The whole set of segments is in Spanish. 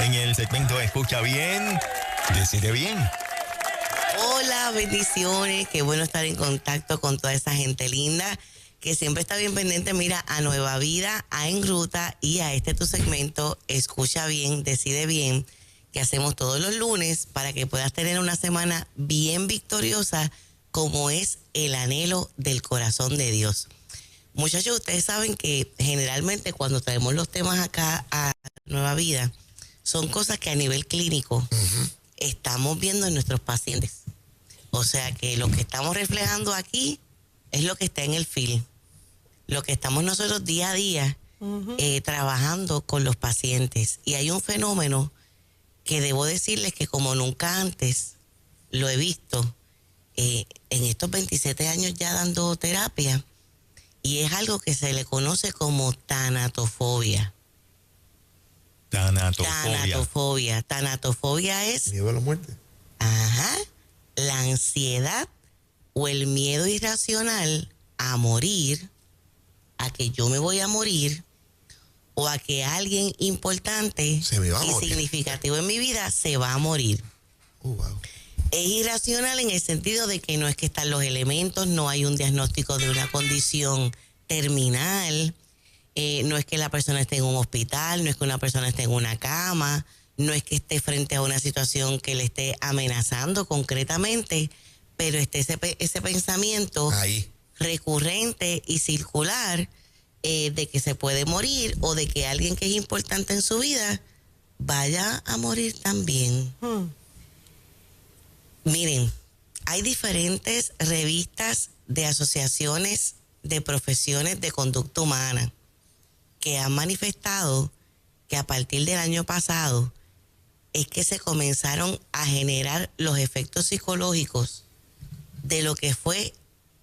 en el segmento Escucha Bien, Decide Bien. Hola, bendiciones. Qué bueno estar en contacto con toda esa gente linda que siempre está bien pendiente, mira, a Nueva Vida, a En Ruta y a tu segmento Escucha Bien, Decide Bien, que hacemos todos los lunes para que puedas tener una semana bien victoriosa, como es el anhelo del corazón de Dios. Muchachos, ustedes saben que generalmente cuando traemos los temas acá a Nueva Vida, son cosas que a nivel clínico estamos viendo en nuestros pacientes. O sea que lo que estamos reflejando aquí es lo que está en el film. Lo que estamos nosotros día a día trabajando con los pacientes. Y hay un fenómeno que debo decirles que como nunca antes lo he visto en estos 27 años ya dando terapia, y es algo que se le conoce como tanatofobia. Tanatofobia. Tanatofobia es... ¿Miedo a la muerte? Ajá. La ansiedad o el miedo irracional a morir, a que yo me voy a morir, o a que alguien importante y significativo en mi vida se va a morir. Wow. Es irracional en el sentido de que no es que están los elementos, no hay un diagnóstico de una condición terminal, no es que la persona esté en un hospital, no es que una persona esté en una cama, no es que esté frente a una situación que le esté amenazando concretamente, pero ese pensamiento ahí, recurrente y circular de que se puede morir o de que alguien que es importante en su vida vaya a morir también. Miren, hay diferentes revistas de asociaciones de profesiones de conducta humana que han manifestado que a partir del año pasado es que se comenzaron a generar los efectos psicológicos de lo que fue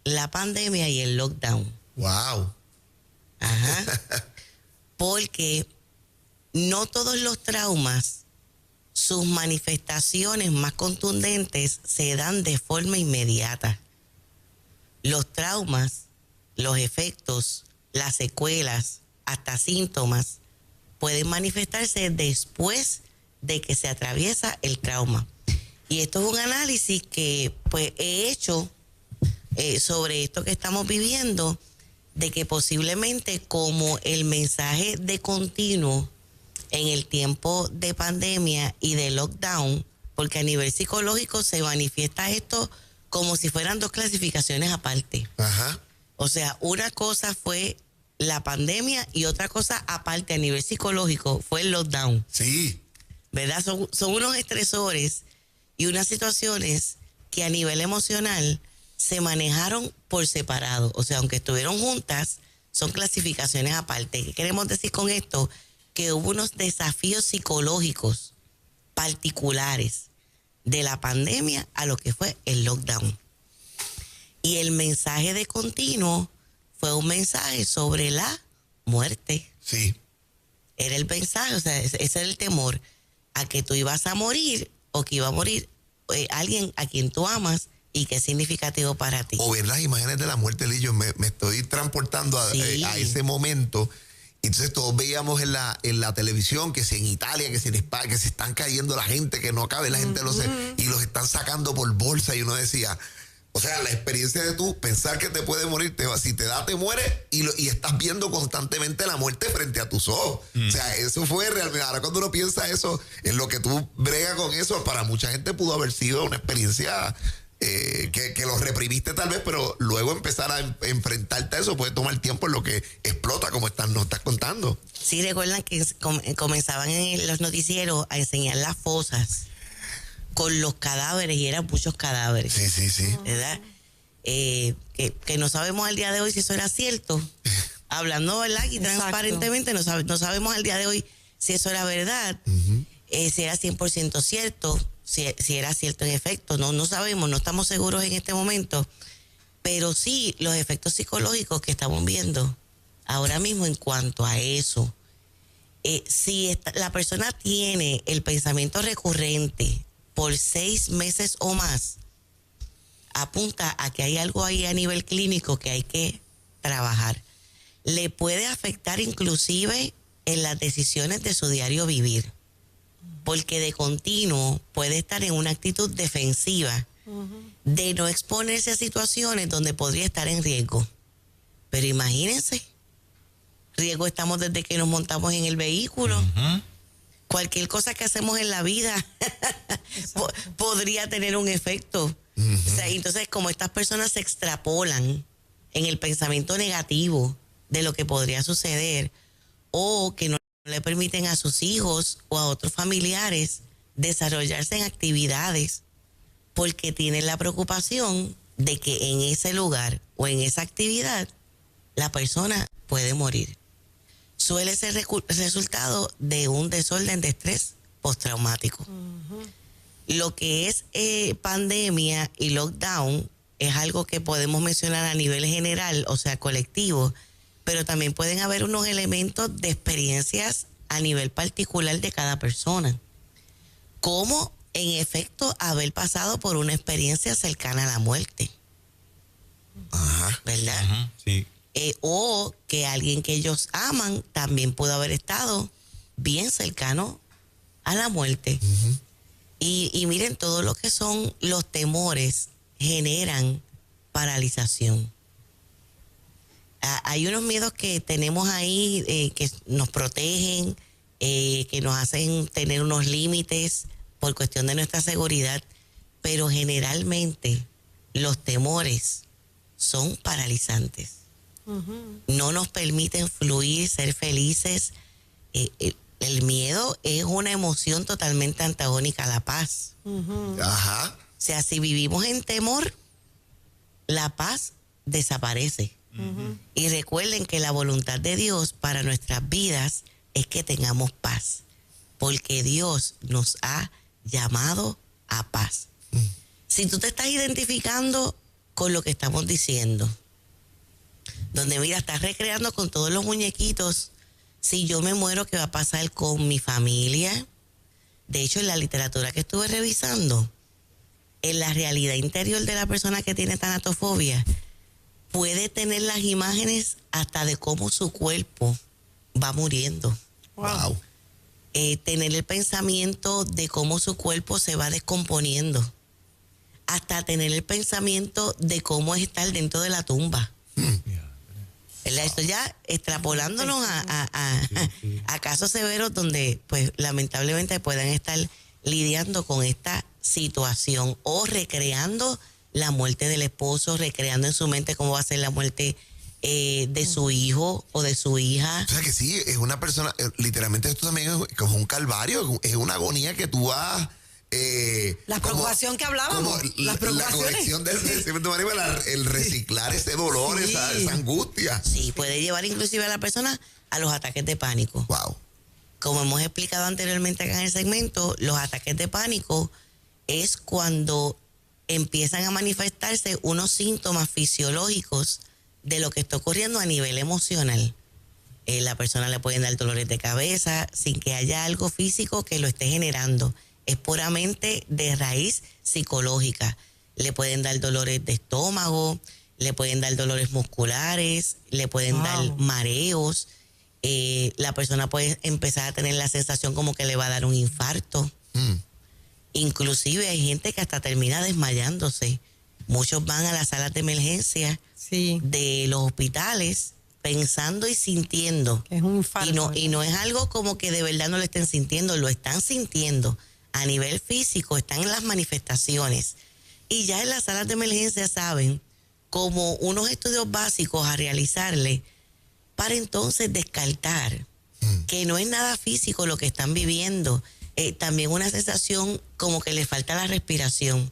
la pandemia y el lockdown. Wow. Ajá. Porque no todos los traumas, sus manifestaciones más contundentes se dan de forma inmediata. Los traumas, los efectos, las secuelas, hasta síntomas, pueden manifestarse después de que se atraviesa el trauma. Y esto es un análisis que pues he hecho sobre esto que estamos viviendo, de que posiblemente como el mensaje de continuo en el tiempo de pandemia y de lockdown, porque a nivel psicológico se manifiesta esto como si fueran dos clasificaciones aparte. Ajá. O sea, una cosa fue la pandemia y otra cosa aparte a nivel psicológico fue el lockdown. Sí. ¿Verdad? Son unos estresores y unas situaciones que a nivel emocional se manejaron por separado. O sea, aunque estuvieron juntas, son clasificaciones aparte. ¿Qué queremos decir con esto? Que hubo unos desafíos psicológicos particulares de la pandemia a lo que fue el lockdown. Y el mensaje de continuo fue un mensaje sobre la muerte. Sí. Era el mensaje, o sea, ese era el temor a que tú ibas a morir o que iba a morir alguien a quien tú amas y que es significativo para ti. O ver las imágenes de la muerte, Lillo, me estoy transportando a ese momento. Entonces todos veíamos en la televisión que si en Italia, que si en España, que se están cayendo la gente, que no cabe la gente, y los están sacando por bolsa, y uno decía, o sea, la experiencia de tú pensar que te puede morir, si te da, te mueres, y estás viendo constantemente la muerte frente a tus ojos. O sea, eso fue realmente, ahora cuando uno piensa eso, en lo que tú bregas con eso, para mucha gente pudo haber sido una experiencia que lo reprimiste tal vez, pero luego empezar a enfrentarte a eso puede tomar tiempo en lo que explota, como nos estás contando. Sí, recuerdan que comenzaban en los noticieros a enseñar las fosas con los cadáveres, y eran muchos cadáveres. Sí. ¿Verdad? Que no sabemos al día de hoy si eso era cierto. Hablando, ¿verdad? Y transparentemente no sabemos al día de hoy si eso era verdad, si era 100% cierto, si era cierto en efecto. No sabemos, no estamos seguros en este momento, pero sí los efectos psicológicos que estamos viendo ahora mismo en cuanto a eso. Si la persona tiene el pensamiento recurrente por 6 meses o más, apunta a que hay algo ahí a nivel clínico que hay que trabajar. Le puede afectar inclusive en las decisiones de su diario vivir. porque de continuo puede estar en una actitud defensiva de no exponerse a situaciones donde podría estar en riesgo. Pero imagínense, riesgo estamos desde que nos montamos en el vehículo. Cualquier cosa que hacemos en la vida podría tener un efecto. O sea, entonces, como estas personas se extrapolan en el pensamiento negativo de lo que podría suceder, o que no le permiten a sus hijos o a otros familiares desarrollarse en actividades porque tienen la preocupación de que en ese lugar o en esa actividad la persona puede morir. Suele ser resultado de un desorden de estrés postraumático. Lo que es pandemia y lockdown es algo que podemos mencionar a nivel general, o sea, colectivo, pero también pueden haber unos elementos de experiencias a nivel particular de cada persona. Como, en efecto, haber pasado por una experiencia cercana a la muerte. ¿Verdad? Sí. O que alguien que ellos aman también pudo haber estado bien cercano a la muerte. Y miren, todo lo que son los temores generan paralización. Hay unos miedos que tenemos ahí que nos protegen, que nos hacen tener unos límites por cuestión de nuestra seguridad, pero generalmente los temores son paralizantes. No nos permiten fluir, ser felices. El miedo es una emoción totalmente antagónica a la paz. Ajá. O sea, si vivimos en temor, la paz desaparece. Y recuerden que la voluntad de Dios para nuestras vidas es que tengamos paz, porque Dios nos ha llamado a paz. Si tú te estás identificando con lo que estamos diciendo, donde mira, estás recreando con todos los muñequitos, si yo me muero, ¿qué va a pasar con mi familia? De hecho, en la literatura que estuve revisando, en la realidad interior de la persona que tiene tanatofobia, puede tener las imágenes hasta de cómo su cuerpo va muriendo. Wow. Tener el pensamiento de cómo su cuerpo se va descomponiendo. Hasta tener el pensamiento de cómo es estar dentro de la tumba. Esto ya extrapolándonos a casos severos donde, pues, lamentablemente puedan estar lidiando con esta situación o recreando la muerte del esposo, recreando en su mente cómo va a ser la muerte de su hijo o de su hija. O sea que sí, es una persona, literalmente esto también es como un calvario, es una agonía que tú vas... la preocupación que hablábamos, las preocupaciones. La corrección del sentimiento, el reciclar ese dolor, Sí. esa angustia. Sí, puede llevar inclusive a la persona a los ataques de pánico. Wow. Como hemos explicado anteriormente acá en el segmento, los ataques de pánico es cuando empiezan a manifestarse unos síntomas fisiológicos de lo que está ocurriendo a nivel emocional. La persona le pueden dar dolores de cabeza sin que haya algo físico que lo esté generando. Es puramente de raíz psicológica. Le pueden dar dolores de estómago, le pueden dar dolores musculares, le pueden dar mareos. La persona puede empezar a tener la sensación como que le va a dar un infarto. Inclusive hay gente que hasta termina desmayándose. Muchos van a las salas de emergencia de los hospitales pensando y sintiendo. Es un infarto. Y no es algo como que de verdad no lo estén sintiendo, lo están sintiendo. A nivel físico están en las manifestaciones. Y ya en las salas de emergencia saben como unos estudios básicos a realizarle para entonces descartar que no es nada físico lo que están viviendo. También una sensación como que les falta la respiración.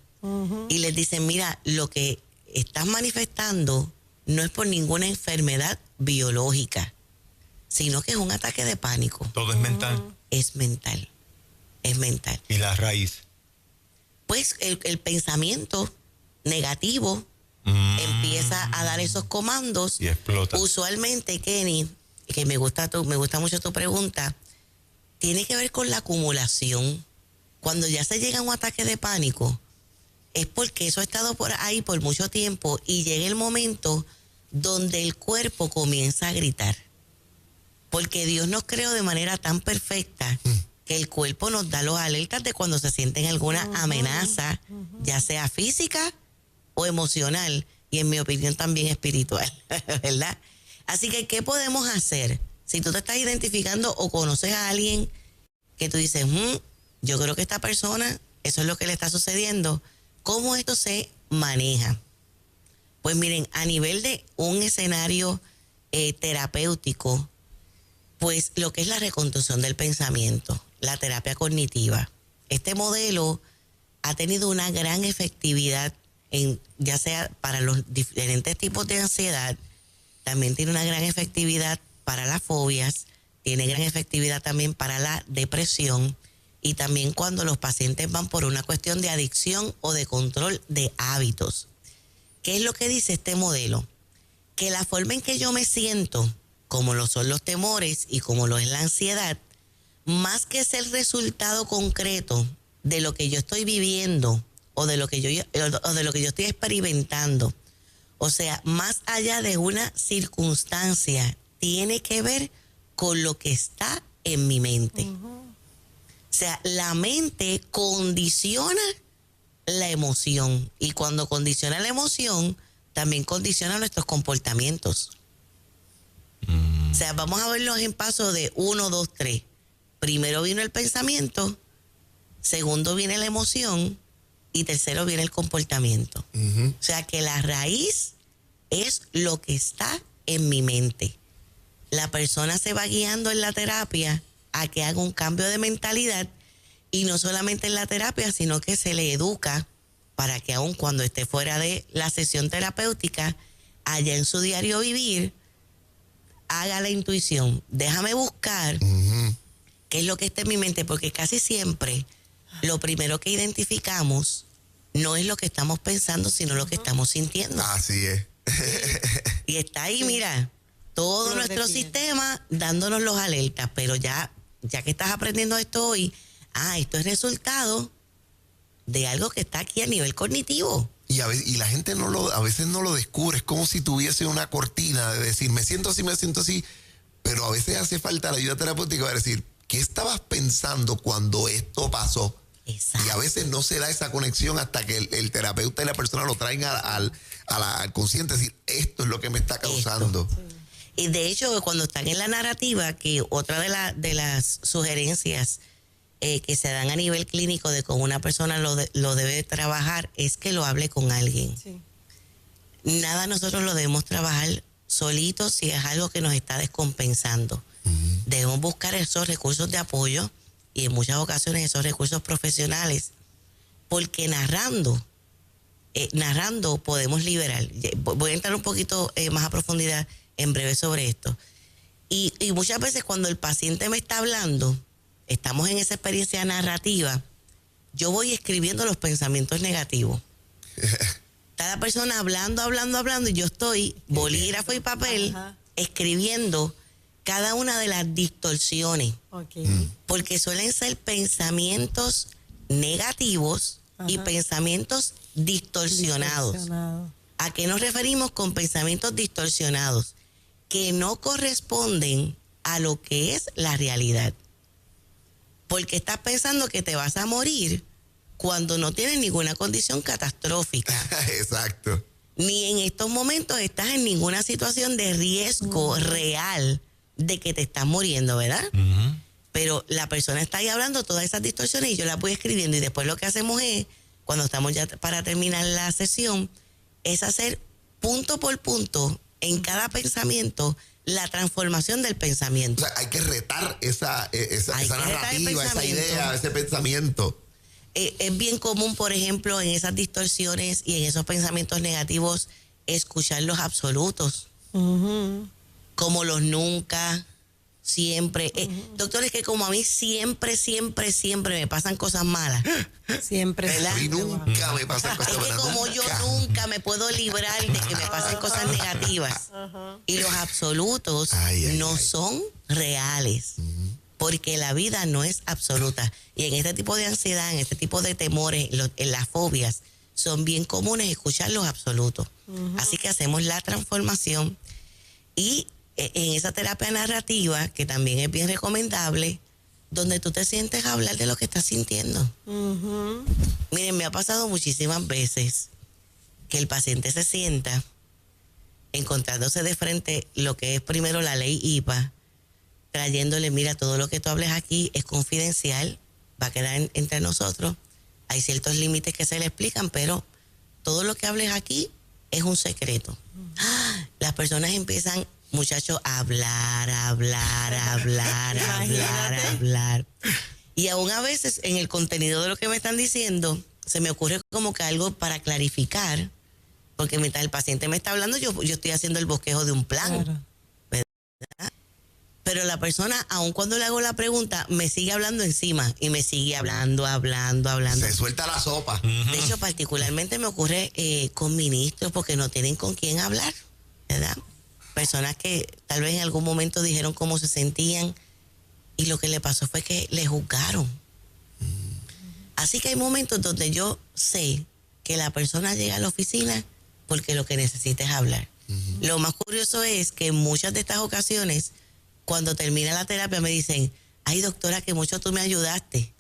Y les dicen, mira, lo que estás manifestando no es por ninguna enfermedad biológica, sino que es un ataque de pánico. Todo es mental. Es mental. Es mental. ¿Y la raíz? Pues el pensamiento negativo empieza a dar esos comandos. Y explota. Usualmente, Kenny, que me gusta mucho tu pregunta, tiene que ver con la acumulación. Cuando ya se llega a un ataque de pánico, es porque eso ha estado por ahí por mucho tiempo y llega el momento donde el cuerpo comienza a gritar. Porque Dios nos creó de manera tan perfecta que el cuerpo nos da los alertas de cuando se sienten alguna amenaza, ya sea física o emocional, y en mi opinión también espiritual, ¿verdad? Así que, ¿qué podemos hacer? Si tú te estás identificando o conoces a alguien que tú dices, yo creo que esta persona, eso es lo que le está sucediendo, ¿cómo esto se maneja? Pues miren, a nivel de un escenario terapéutico, pues lo que es la reconstrucción del pensamiento, la terapia cognitiva. Este modelo ha tenido una gran efectividad, ya sea para los diferentes tipos de ansiedad, también tiene una gran efectividad para las fobias, tiene gran efectividad también para la depresión y también cuando los pacientes van por una cuestión de adicción o de control de hábitos. ¿Qué es lo que dice este modelo? Que la forma en que yo me siento, como lo son los temores y como lo es la ansiedad, más que ser el resultado concreto de lo que yo estoy viviendo o de lo que yo estoy experimentando, o sea, más allá de una circunstancia, tiene que ver con lo que está en mi mente. O sea, la mente condiciona la emoción y cuando condiciona la emoción, también condiciona nuestros comportamientos. O sea, vamos a verlos en paso de 1, 2, 3. Primero vino el pensamiento, segundo viene la emoción y tercero viene el comportamiento. O sea que la raíz es lo que está en mi mente. La persona se va guiando en la terapia a que haga un cambio de mentalidad y no solamente en la terapia, sino que se le educa para que aun cuando esté fuera de la sesión terapéutica, allá en su diario vivir, haga la intuición. Déjame buscar qué es lo que está en mi mente, porque casi siempre lo primero que identificamos no es lo que estamos pensando, sino lo que estamos sintiendo. Así es. Y está ahí, mira, todo nuestro sistema dándonos los alertas, pero ya que estás aprendiendo esto hoy, esto es resultado de algo que está aquí a nivel cognitivo. Y la gente a veces no lo descubre. Es como si tuviese una cortina de decir, me siento así, pero a veces hace falta la ayuda terapéutica para decir, ¿qué estabas pensando cuando esto pasó? Exacto. Y a veces no se da esa conexión hasta que el terapeuta y la persona lo traen al consciente, decir, esto es lo que me está causando. Sí. Y de hecho, cuando están en la narrativa, que otra de las sugerencias que se dan a nivel clínico de cómo una persona lo debe trabajar es que lo hable con alguien. Sí. Nada nosotros lo debemos trabajar solitos si es algo que nos está descompensando. Debemos buscar esos recursos de apoyo y en muchas ocasiones esos recursos profesionales, porque narrando podemos liberar. Voy a entrar un poquito más a profundidad en breve sobre esto. Y muchas veces cuando el paciente me está hablando, estamos en esa experiencia narrativa, yo voy escribiendo los pensamientos negativos. Está la persona hablando, y yo estoy, bolígrafo y papel, escribiendo cada una de las distorsiones. Porque suelen ser pensamientos negativos y pensamientos distorsionados. ¿A qué nos referimos con pensamientos distorsionados? Que no corresponden a lo que es la realidad. Porque estás pensando que te vas a morir cuando no tienes ninguna condición catastrófica. Exacto. Ni en estos momentos estás en ninguna situación de riesgo real de que te estás muriendo, ¿verdad? Pero la persona está ahí hablando todas esas distorsiones y yo las voy escribiendo y después lo que hacemos es, cuando estamos ya para terminar la sesión, es hacer punto por punto en cada pensamiento la transformación del pensamiento. O sea, hay que retar esa narrativa, esa idea, ese pensamiento. Es bien común, por ejemplo, en esas distorsiones y en esos pensamientos negativos, escuchar los absolutos, como los nunca, siempre. Doctores, que como a mí siempre me pasan cosas malas. Siempre. ¿Verdad? A mí nunca me pasan cosas malas. Es que como yo nunca me puedo librar de que me pasen cosas negativas. Y los absolutos no son reales. Porque la vida no es absoluta. Y en este tipo de ansiedad, en este tipo de temores, en las fobias, son bien comunes escuchar los absolutos. Así que hacemos la transformación y en esa terapia narrativa, que también es bien recomendable, donde tú te sientes a hablar de lo que estás sintiendo. Miren, me ha pasado muchísimas veces que el paciente se sienta encontrándose de frente lo que es primero la ley IPA, trayéndole, mira, todo lo que tú hables aquí es confidencial, va a quedar entre nosotros, hay ciertos límites que se le explican, pero todo lo que hables aquí es un secreto. Las personas empiezan, muchachos, a hablar. Y aún a veces en el contenido de lo que me están diciendo, se me ocurre como que algo para clarificar, porque mientras el paciente me está hablando, yo estoy haciendo el bosquejo de un plan. Claro. ¿Verdad? Pero la persona, aun cuando le hago la pregunta, me sigue hablando encima y me sigue hablando. Se suelta la sopa. De hecho, particularmente me ocurre con ministros porque no tienen con quién hablar, ¿verdad? Personas que tal vez en algún momento dijeron cómo se sentían y lo que le pasó fue que le juzgaron. Así que hay momentos donde yo sé que la persona llega a la oficina porque lo que necesita es hablar. Lo más curioso es que en muchas de estas ocasiones, cuando termina la terapia, me dicen, ay, doctora, que mucho tú me ayudaste.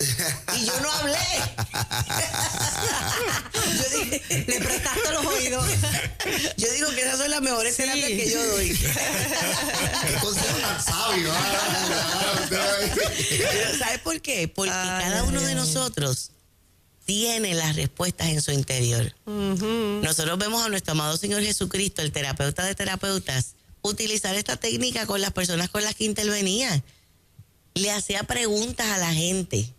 Y yo no hablé. Yo dije, le prestaste los oídos. Yo digo que esas son las mejores terapias que yo doy. Qué consejo tan sabio. ¿Sabes por qué? Porque cada uno de nosotros tiene las respuestas en su interior. Nosotros vemos a nuestro amado Señor Jesucristo, el terapeuta de terapeutas, utilizar esta técnica con las personas con las que intervenía. Le hacía preguntas a la gente.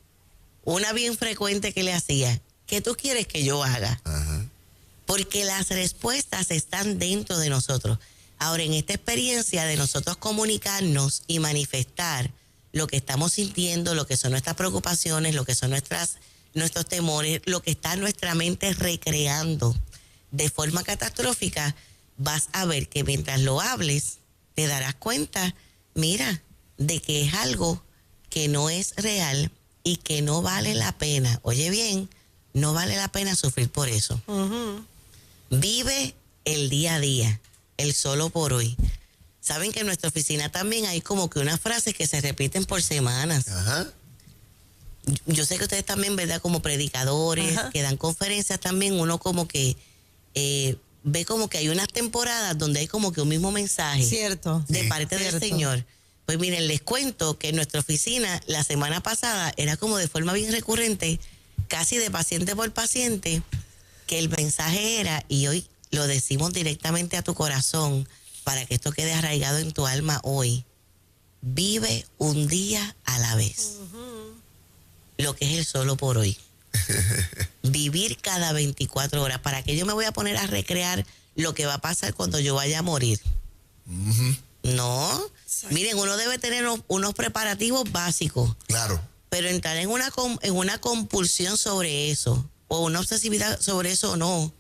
Una bien frecuente que le hacía, ¿qué tú quieres que yo haga? Porque las respuestas están dentro de nosotros. Ahora, en esta experiencia de nosotros comunicarnos y manifestar lo que estamos sintiendo, lo que son nuestras preocupaciones, lo que son nuestros temores, lo que está en nuestra mente recreando de forma catastrófica, vas a ver que mientras lo hables, te darás cuenta, mira, de que es algo que no es real y que no vale la pena. Oye bien, no vale la pena sufrir por eso. Vive el día a día, el solo por hoy. Saben que en nuestra oficina también hay como que unas frases que se repiten por semanas. Yo sé que ustedes también, ¿verdad? Como predicadores que dan conferencias también, uno como que ve como que hay unas temporadas donde hay como que un mismo mensaje. Cierto. De parte del Señor. Pues miren, les cuento que en nuestra oficina la semana pasada era como de forma bien recurrente, casi de paciente por paciente, que el mensaje era, y hoy lo decimos directamente a tu corazón para que esto quede arraigado en tu alma hoy: vive un día a la vez. Lo que es el solo por hoy. Vivir cada 24 horas. ¿Para qué yo me voy a poner a recrear lo que va a pasar cuando yo vaya a morir? No. Miren, uno debe tener unos preparativos básicos. Claro. Pero entrar en una compulsión sobre eso, o una obsesividad sobre eso, no.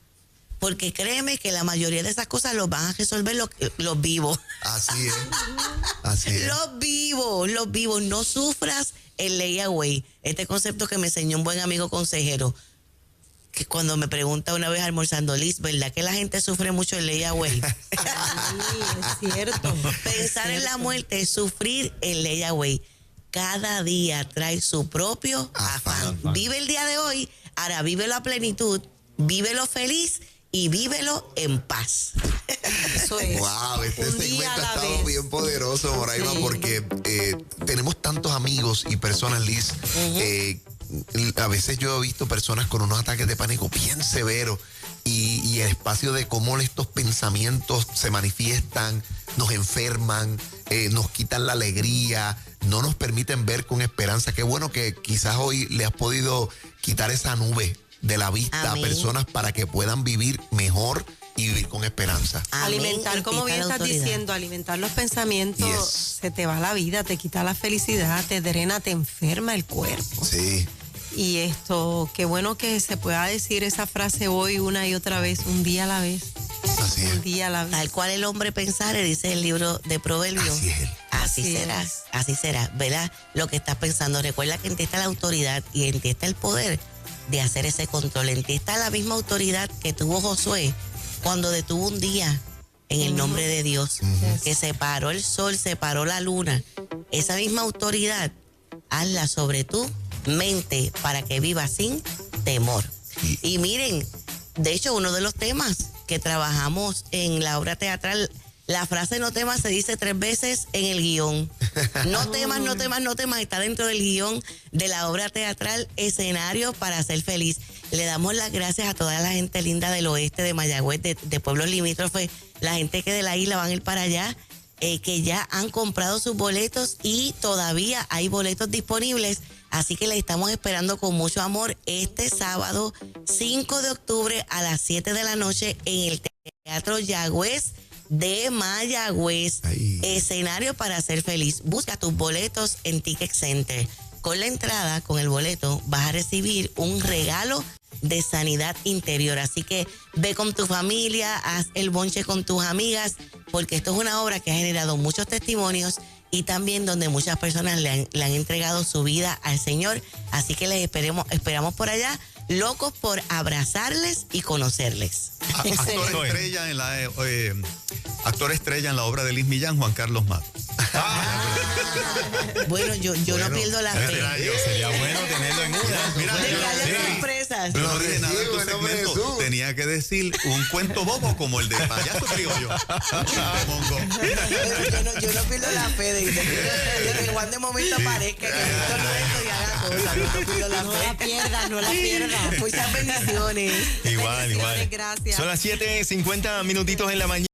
Porque créeme que la mayoría de esas cosas los van a resolver los vivos. Así es. Así es. Los vivos. No sufras el layaway. Este concepto que me enseñó un buen amigo consejero, que cuando me pregunta una vez almorzando, Liz, ¿verdad que la gente sufre mucho el layaway? Sí, es cierto. Pensar en la muerte es sufrir el layaway. Cada día trae su propio afán. Vive el día de hoy, ahora vívelo a plenitud, vívelo feliz y vívelo en paz. Eso es. Wow, este segmento ha estado bien poderoso, Moraima, porque tenemos tantos amigos y personas, Liz. A veces yo he visto personas con unos ataques de pánico bien severos y el espacio de cómo estos pensamientos se manifiestan, nos enferman, nos quitan la alegría, no nos permiten ver con esperanza. Qué bueno que quizás hoy le has podido quitar esa nube de la vista. Amén. A personas para que puedan vivir mejor y vivir con esperanza. Amén. Alimentar, como bien estás diciendo, alimentar los pensamientos, se te va la vida, te quita la felicidad, te drena, te enferma el cuerpo. Sí. Y esto, qué bueno que se pueda decir esa frase hoy una y otra vez, un día a la vez. Así es. Un día a la vez. Tal cual el hombre pensare, dice el libro de Proverbios. Así es. Así será, ¿verdad? Lo que estás pensando. Recuerda que en ti está la autoridad y en ti está el poder de hacer ese control. En ti está la misma autoridad que tuvo Josué cuando detuvo un día en el nombre de Dios, que separó el sol, separó la luna. Esa misma autoridad hazla sobre tu mente para que vivas sin temor. Y miren, de hecho, uno de los temas que trabajamos en la obra teatral, la frase no temas se dice 3 veces en el guión. No temas, no temas, no temas, está dentro del guión de la obra teatral Escenario para ser feliz. Le damos las gracias a toda la gente linda del oeste, de Mayagüez, de pueblos limítrofes, la gente que de la isla van a ir para allá, que ya han comprado sus boletos y todavía hay boletos disponibles. Así que le estamos esperando con mucho amor este sábado 5 de octubre a las 7 de la noche en el Teatro Yagüez de Mayagüez. Escenario para ser feliz. Busca tus boletos en Ticket Center. Con la entrada, con el boleto, vas a recibir un regalo de sanidad interior. Así que ve con tu familia, haz el bonche con tus amigas, porque esto es una obra que ha generado muchos testimonios y también donde muchas personas le han entregado su vida al Señor. Así que les esperamos por allá, locos por abrazarles y conocerles. Actor estrella en la obra de Liz Millán, Juan Carlos Matos. Bueno, yo no pierdo la fe. Sería bueno tenerlo en una. Mira, sorpresas. Yo no dije nada en tu segmento. Tenía que decir un cuento bobo como el de Payaso Criollo. Yo no pierdo la fe de que Juan de momento aparezca, que esto y haga cosas. No pierdo la fe. No la pierdas. Muchas bendiciones. Igual. Gracias. Son las 7:50 minutitos en la mañana.